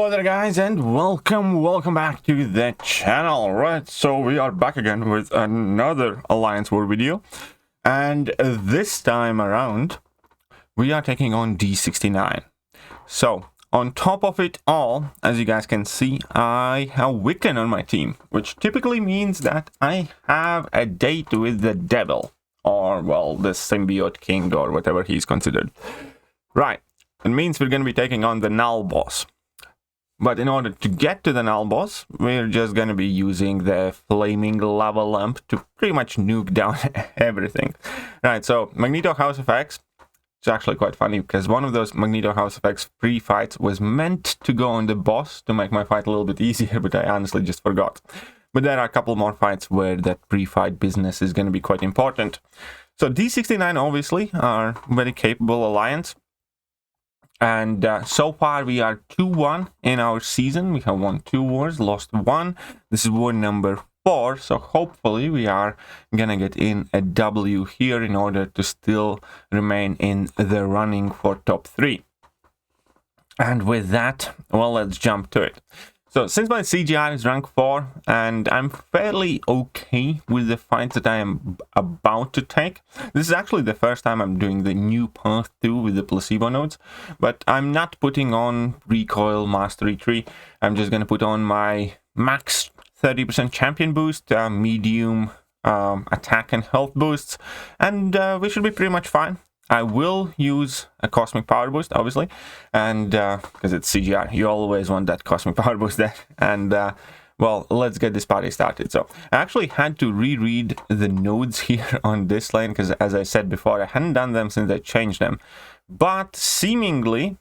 Hello there guys, and welcome back to the channel. Right, so we are back again with another Alliance War video, and this time around we are taking on D69. So on top of it all, as you guys can see, I have Wiccan on my team, which typically means that I have a date with the devil, or well, the symbiote king, or whatever he's considered. Right, it means we're going to be taking on the Null boss. But in order to get to the Null boss, we're just going to be using the flaming lava lamp to pretty much nuke down everything. Right, so Magneto House of X, it's actually quite funny because one of those Magneto House of X pre-fights was meant to go on the boss to make my fight a little bit easier, but I honestly just forgot. But there are a couple more fights where that pre-fight business is going to be quite important. So D69 obviously are very capable alliance. And so far we are 2-1 in our season. We have won 2 wars, lost 1. This is war number 4, so hopefully we are gonna get in a W here in order to still remain in the running for top 3. And with that, well, let's jump to it. So since my CGR is rank 4 and I'm fairly okay with the fights that I am about to take, this is actually the first time I'm doing the new path 2 with the placebo nodes, but I'm not putting on recoil mastery tree. I'm just going to put on my max 30% champion boost, medium attack and health boosts, and we should be pretty much fine. I will use a cosmic power boost, obviously, and because it's CGR, you always want that cosmic power boost there. And well, let's get this party started. So I actually had to reread the nodes here on this lane because, as I said before, I hadn't done them since I changed them. But seemingly,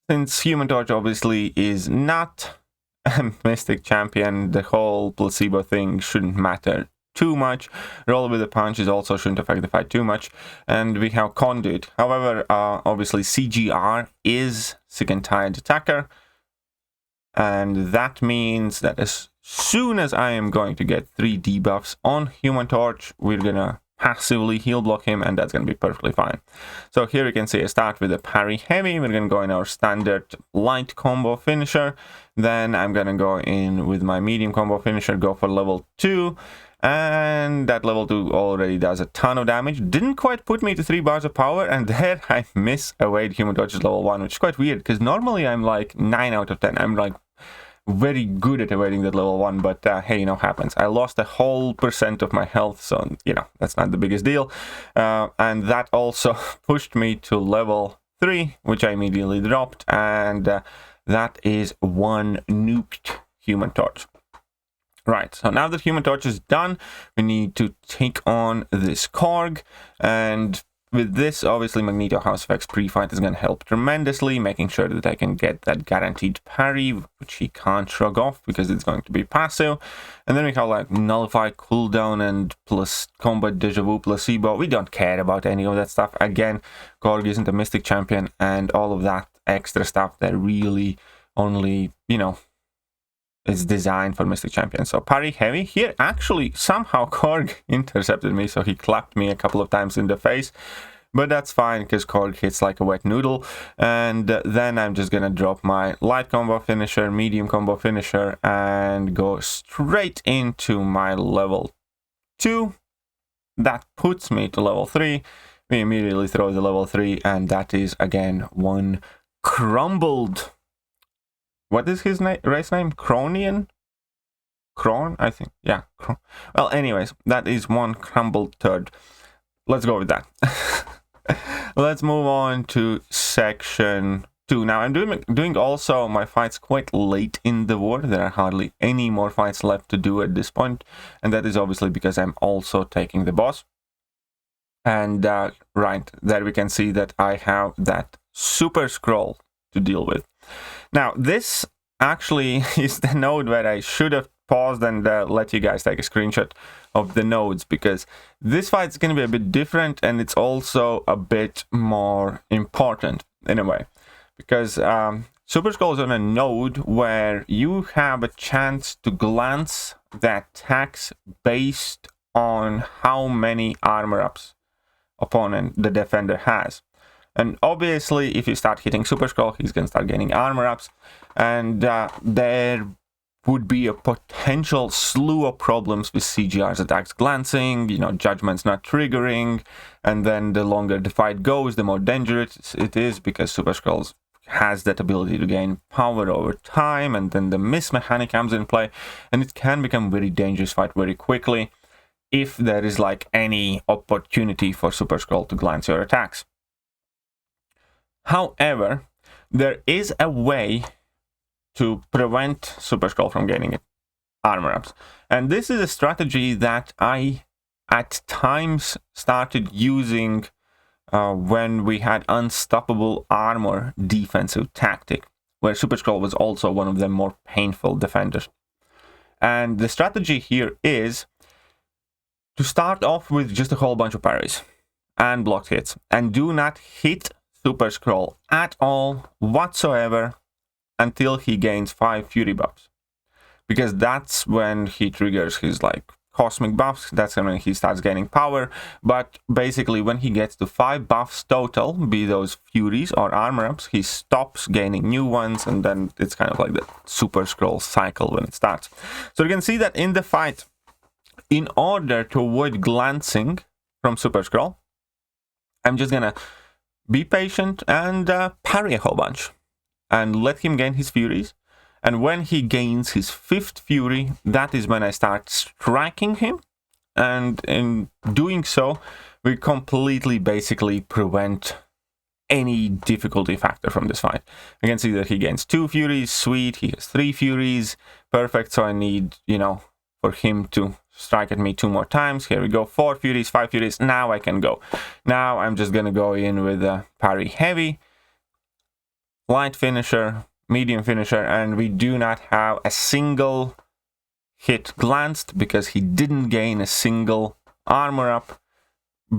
since Human Torch obviously is not a Mystic Champion, the whole placebo thing shouldn't matter too much. Roll with the punches also shouldn't affect the fight too much, and we have Conduit. However, obviously CGR is Sick and Tired Attacker, and that means that as soon as I am going to get 3 debuffs on Human Torch, we're gonna passively heal block him, and that's gonna be perfectly fine. So here you can see I start with a parry heavy. We're gonna go in our standard light combo finisher, then I'm gonna go in with my medium combo finisher, go for level 2. And that level 2 already does a ton of damage. Didn't quite put me to 3 bars of power, and there I miss evade Human Torch's level 1, which is quite weird because normally I'm like 9 out of 10. I'm like very good at evading that level 1, but hey, you know, happens. I lost a whole % of my health, so you know, that's not the biggest deal. And that also pushed me to level 3, which I immediately dropped, and that is 1 nuked Human Torch. Right, so now that Human Torch is done, we need to take on this Korg, and with this, obviously, Magneto House of X pre-fight is going to help tremendously, making sure that I can get that guaranteed parry, which he can't shrug off because it's going to be passive. And then we have like Nullify, cooldown, and plus Combat Deja Vu Placebo. We don't care about any of that stuff. Again, Korg isn't a Mystic Champion, and all of that extra stuff that really only, you know, it's designed for Mystic Champions. So parry heavy here. Actually, somehow Korg intercepted me, so he clapped me a couple of times in the face. But that's fine because Korg hits like a wet noodle. And then I'm just gonna drop my light combo finisher, medium combo finisher, and go straight into my level 2. That puts me to level 3. We immediately throw the level 3, and that is again 1 crumbled. What is his race name? Cronian? Kron, I think. Yeah. Well, anyways, that is 1 crumbled turd. Let's go with that. Let's move on to section 2. Now, I'm doing also my fights quite late in the war. There are hardly any more fights left to do at this point. And that is obviously because I'm also taking the boss. And right, there we can see that I have that super Skrull to deal with. Now, this actually is the node where I should have paused and let you guys take a screenshot of the nodes, because this fight is going to be a bit different, and it's also a bit more important in a way, because Super Skrull is on a node where you have a chance to glance the attacks based on how many armor ups opponent the defender has. And obviously, if you start hitting Super Skrull, he's going to start gaining armor ups. And there would be a potential slew of problems with CGR's attacks glancing, you know, judgments not triggering. And then the longer the fight goes, the more dangerous it is, because Super Skrull has that ability to gain power over time. And then the miss mechanic comes in play. And it can become a very dangerous fight very quickly if there is like any opportunity for Super Skrull to glance your attacks. However, there is a way to prevent Super Skrull from gaining armor ups. And this is a strategy that I, at times, started using when we had unstoppable armor defensive tactic, where Super Skrull was also one of the more painful defenders. And the strategy here is to start off with just a whole bunch of parries and blocked hits, and do not hit Super Skrull at all whatsoever until he gains 5 Fury buffs, because that's when he triggers his like cosmic buffs. That's when he starts gaining power. But basically, when he gets to 5 buffs total, be those Furies or armor ups, he stops gaining new ones, and then it's kind of like the Super Skrull cycle when it starts. So you can see that in the fight, in order to avoid glancing from Super Skrull, I'm just gonna be patient and parry a whole bunch and let him gain his Furies. And when he gains his 5th Fury, that is when I start striking him. And in doing so, we completely basically prevent any difficulty factor from this fight. You can see that he gains 2 Furies, sweet, he has 3 Furies, perfect. So I need, you know, for him to strike at me 2 more times. Here we go, 4 Furies, 5 Furies. Now I can go. Now I'm just gonna go in with a parry heavy, light finisher, medium finisher, and we do not have a single hit glanced because he didn't gain a single armor up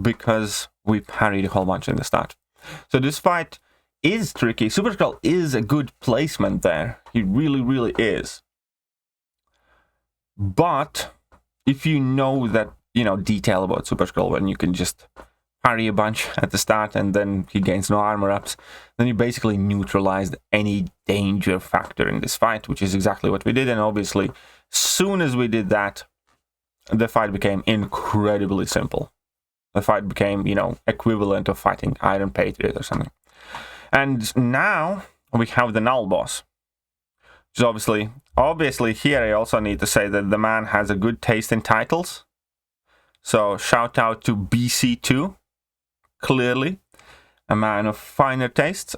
because we parried a whole bunch in the start. So this fight is tricky. Super Skrull is a good placement there. He really, really is. But if you know that, you know, detail about Super Skrull, when you can just parry a bunch at the start and then he gains no armor ups, then you basically neutralized any danger factor in this fight, which is exactly what we did. And obviously, soon as we did that, the fight became incredibly simple. The fight became, you know, equivalent of fighting Iron Patriot or something. And now we have the Null boss. Which is obviously here I also need to say that the man has a good taste in titles. So shout out to BC2. Clearly a man of finer tastes.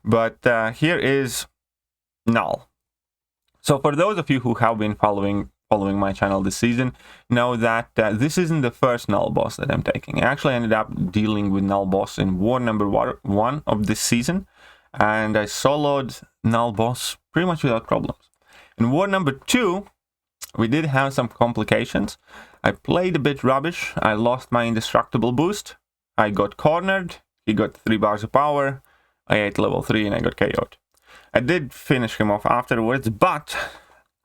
But here is Null. So for those of you who have been following my channel this season, know that this isn't the first Null boss that I'm taking. I actually ended up dealing with Null boss in war number 1 of this season, and I soloed Null boss pretty much without problems. In war number 2, we did have some complications. I played a bit rubbish. I lost my indestructible boost. I got cornered. He got 3 bars of power. I ate level 3 and I got KO'd. I did finish him off afterwards, but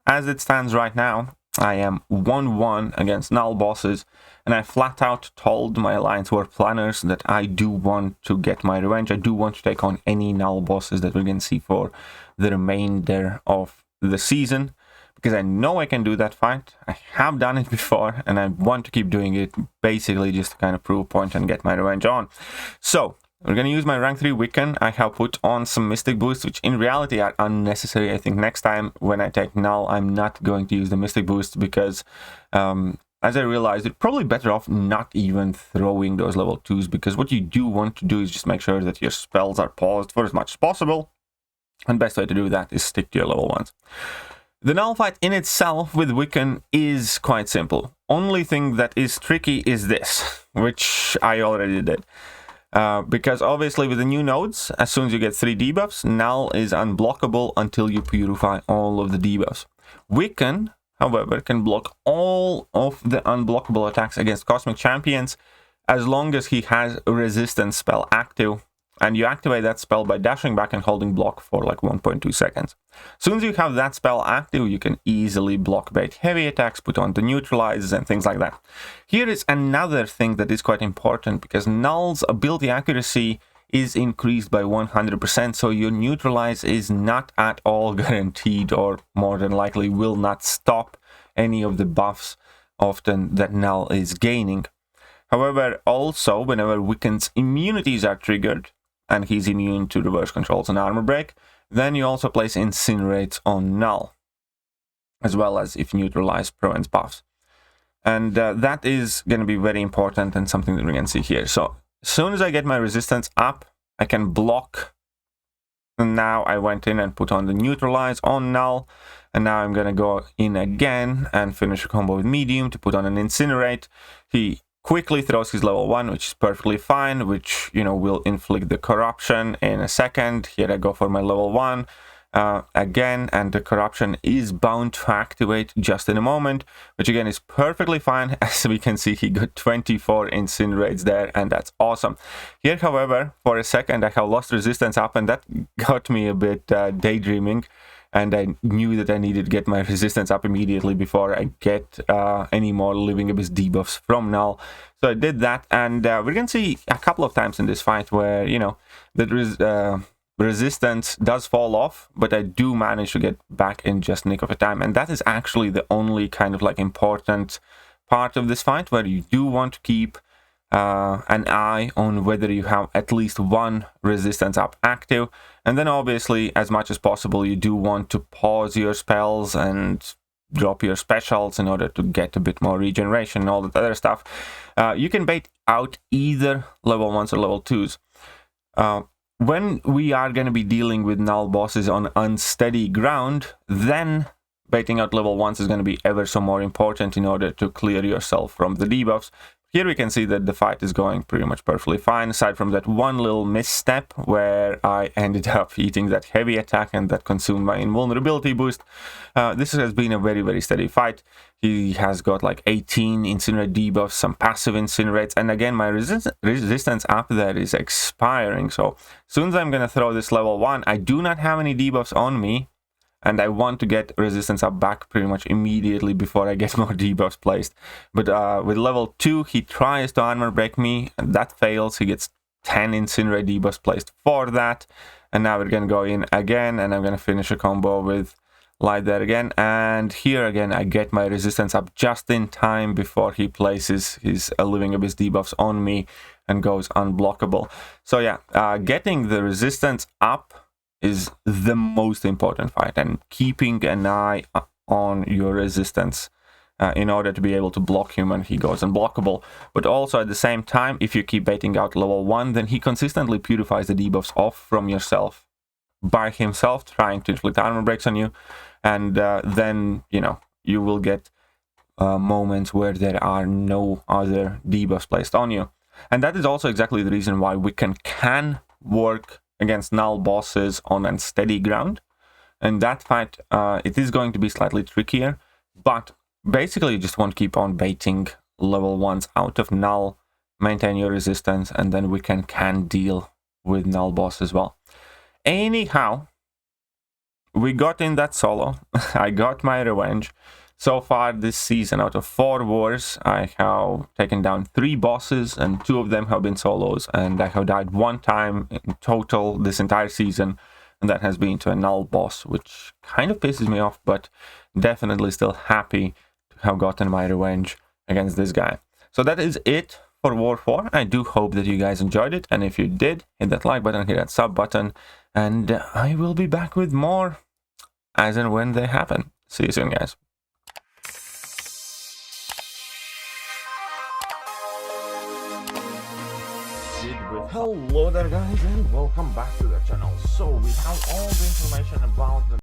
as it stands right now, I am 1-1 against Null bosses, and I flat out told my Alliance War planners that I do want to get my revenge. I do want to take on any Null bosses that we can see for the remainder of the season, because I know I can do that fight. I have done it before, and I want to keep doing it, basically just to kind of prove a point and get my revenge on. So we're going to use my rank 3 Wiccan. I have put on some Mystic boosts, which in reality are unnecessary. I think next time when I take Null, I'm not going to use the Mystic boost because, as I realized, it's probably better off not even throwing those level 2s, because what you do want to do is just make sure that your spells are paused for as much as possible. And best way to do that is stick to your level 1s. The Null fight in itself with Wiccan is quite simple. Only thing that is tricky is this, which I already did. Because obviously with the new nodes, as soon as you get 3 debuffs, Null is unblockable until you purify all of the debuffs. Wiccan, however, can block all of the unblockable attacks against Cosmic Champions as long as he has a resistance spell active And you activate that spell by dashing back and holding block for like 1.2 seconds. As soon as you have that spell active, you can easily block bait heavy attacks, put on the neutralizers and things like that. Here is another thing that is quite important, because Null's ability accuracy is increased by 100%, so your neutralize is not at all guaranteed, or more than likely will not stop any of the buffs often that Null is gaining. However, also whenever Wiccan's immunities are triggered, and he's immune to reverse controls and armor break, then you also place incinerates on Null, as well as if neutralize prevents buffs. And that is going to be very important and something that we can see here. So as soon as I get my resistance up, I can block. And now I went in and put on the neutralize on Null, and now I'm going to go in again and finish a combo with medium to put on an incinerate. He quickly throws his level 1, which is perfectly fine, which, you know, will inflict the corruption in a second. Here I go for my level 1 again, and the corruption is bound to activate just in a moment, which again is perfectly fine. As we can see, he got 24 incinerates there, and that's awesome. Here, however, for a second I have lost resistance up, and that got me a bit daydreaming. And I knew that I needed to get my resistance up immediately before I get any more Living Abyss debuffs from Null. So I did that, and we're going to see a couple of times in this fight where, you know, the resistance does fall off, but I do manage to get back in just nick of a time. And that is actually the only kind of like important part of this fight, where you do want to keep an eye on whether you have at least one resistance up active, and then obviously as much as possible you do want to pause your spells and drop your specials in order to get a bit more regeneration and all that other stuff. You can bait out either level 1s or level 2s. When we are going to be dealing with Null bosses on unsteady ground, then baiting out level 1s is going to be ever so more important in order to clear yourself from the debuffs. Here we can see that the fight is going pretty much perfectly fine, aside from that one little misstep where I ended up eating that heavy attack and that consumed my invulnerability boost. This has been a very, very steady fight. He has got like 18 incinerate debuffs, some passive incinerates, and again my resistance up there is expiring. So as soon as I'm going to throw this level 1, I do not have any debuffs on me, and I want to get resistance up back pretty much immediately before I get more debuffs placed. But with level 2, he tries to armor break me, and that fails. He gets 10 incinerate debuffs placed for that. And now we're going to go in again, and I'm going to finish a combo with light there again. And here again, I get my resistance up just in time before he places his Living Abyss debuffs on me and goes unblockable. So yeah, getting the resistance up is the most important fight, and keeping an eye on your resistance in order to be able to block him when he goes unblockable. But also at the same time, if you keep baiting out level 1, then he consistently purifies the debuffs off from yourself by himself, trying to inflict armor breaks on you, and then, you know, you will get moments where there are no other debuffs placed on you. And that is also exactly the reason why Wiccan can work against Null bosses on unsteady ground. And that fight, it is going to be slightly trickier, but basically you just want to keep on baiting level 1s out of Null, maintain your resistance, and then Wiccan can deal with Null boss as well. Anyhow, we got in that solo. I got my revenge. So far this season, out of 4 wars, I have taken down 3 bosses, and 2 of them have been solos, and I have died 1 time in total this entire season, and that has been to a Null boss, which kind of pisses me off, but definitely still happy to have gotten my revenge against this guy. So that is it for War 4. I do hope that you guys enjoyed it, and if you did, hit that like button, hit that sub button, and I will be back with more as and when they happen. See you soon, guys. Hello there guys, and welcome back to the channel. So we have all the information about the